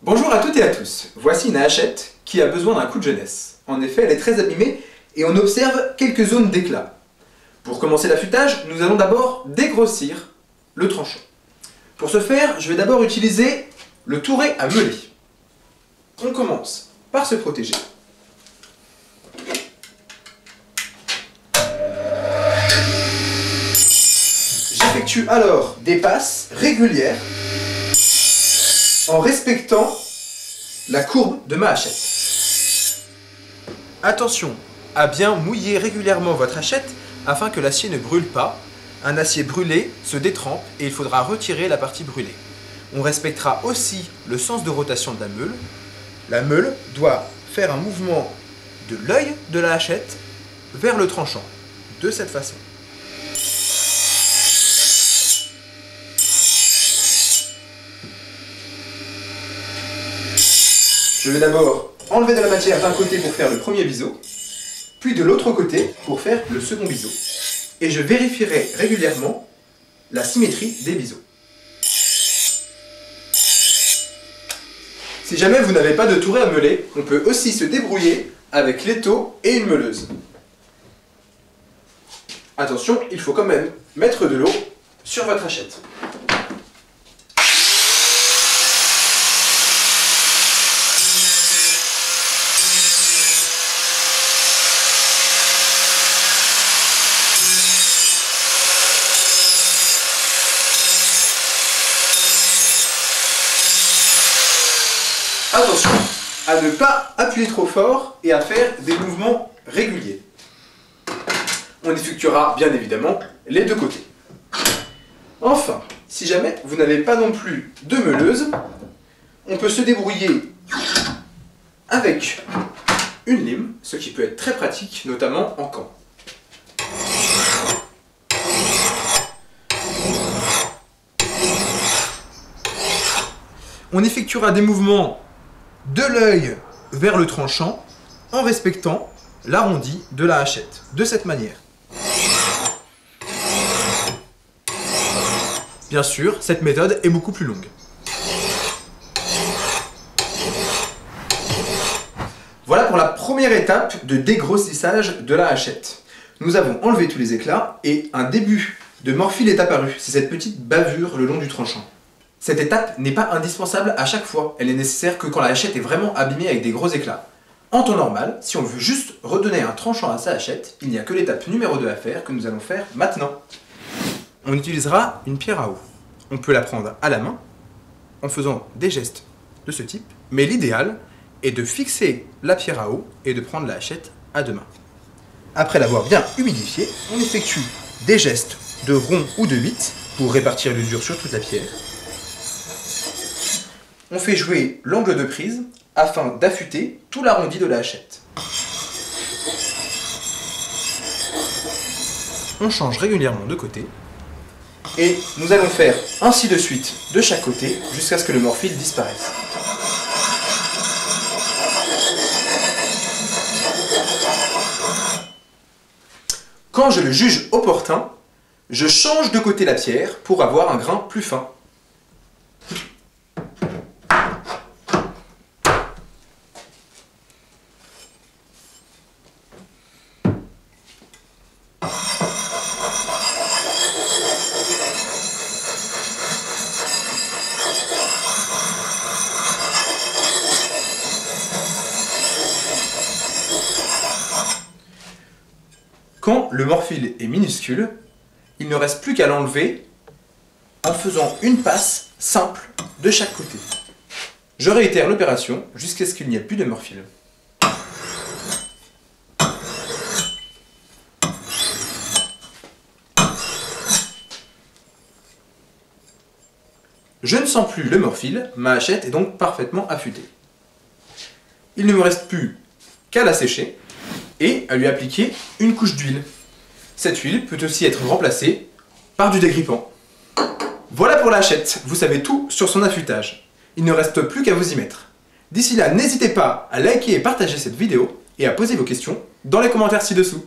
Bonjour à toutes et à tous, voici une hachette qui a besoin d'un coup de jeunesse. En effet, elle est très abîmée et on observe quelques zones d'éclat. Pour commencer l'affûtage, nous allons d'abord dégrossir le tranchant. Pour ce faire, je vais d'abord utiliser le touret à meuler. On commence par se protéger. J'effectue alors des passes régulières en respectant la courbe de ma hachette. Attention à bien mouiller régulièrement votre hachette afin que l'acier ne brûle pas. Un acier brûlé se détrempe et il faudra retirer la partie brûlée. On respectera aussi le sens de rotation de la meule. La meule doit faire un mouvement de l'œil de la hachette vers le tranchant, de cette façon. Je vais d'abord enlever de la matière d'un côté pour faire le premier biseau, puis de l'autre côté pour faire le second biseau. Et je vérifierai régulièrement la symétrie des biseaux. Si jamais vous n'avez pas de touret à meuler, on peut aussi se débrouiller avec l'étau et une meuleuse. Attention, il faut quand même mettre de l'eau sur votre hachette. Attention à ne pas appuyer trop fort et à faire des mouvements réguliers. On effectuera bien évidemment les deux côtés. Enfin, si jamais vous n'avez pas non plus de meuleuse, on peut se débrouiller avec une lime, ce qui peut être très pratique, notamment en camp. On effectuera des mouvements de l'œil vers le tranchant en respectant l'arrondi de la hachette, de cette manière. Bien sûr, cette méthode est beaucoup plus longue. Voilà pour la première étape de dégrossissage de la hachette. Nous avons enlevé tous les éclats et un début de morphile est apparu. C'est cette petite bavure le long du tranchant. Cette étape n'est pas indispensable à chaque fois, elle est nécessaire que quand la hachette est vraiment abîmée avec des gros éclats. En temps normal, si on veut juste redonner un tranchant à sa hachette, il n'y a que l'étape numéro 2 à faire que nous allons faire maintenant. On utilisera une pierre à eau. On peut la prendre à la main en faisant des gestes de ce type, mais l'idéal est de fixer la pierre à eau et de prendre la hachette à deux mains. Après l'avoir bien humidifiée, on effectue des gestes de rond ou de 8 pour répartir l'usure sur toute la pierre. On fait jouer l'angle de prise afin d'affûter tout l'arrondi de la hachette. On change régulièrement de côté et nous allons faire ainsi de suite de chaque côté jusqu'à ce que le morphile disparaisse. Quand je le juge opportun, je change de côté la pierre pour avoir un grain plus fin. Quand le morphile est minuscule, il ne reste plus qu'à l'enlever en faisant une passe simple de chaque côté. Je réitère l'opération jusqu'à ce qu'il n'y ait plus de morphile. Je ne sens plus le morphile, ma hachette est donc parfaitement affûtée. Il ne me reste plus qu'à la sécher et à lui appliquer une couche d'huile. Cette huile peut aussi être remplacée par du dégrippant. Voilà pour la hachette, vous savez tout sur son affûtage. Il ne reste plus qu'à vous y mettre. D'ici là, n'hésitez pas à liker et partager cette vidéo et à poser vos questions dans les commentaires ci-dessous.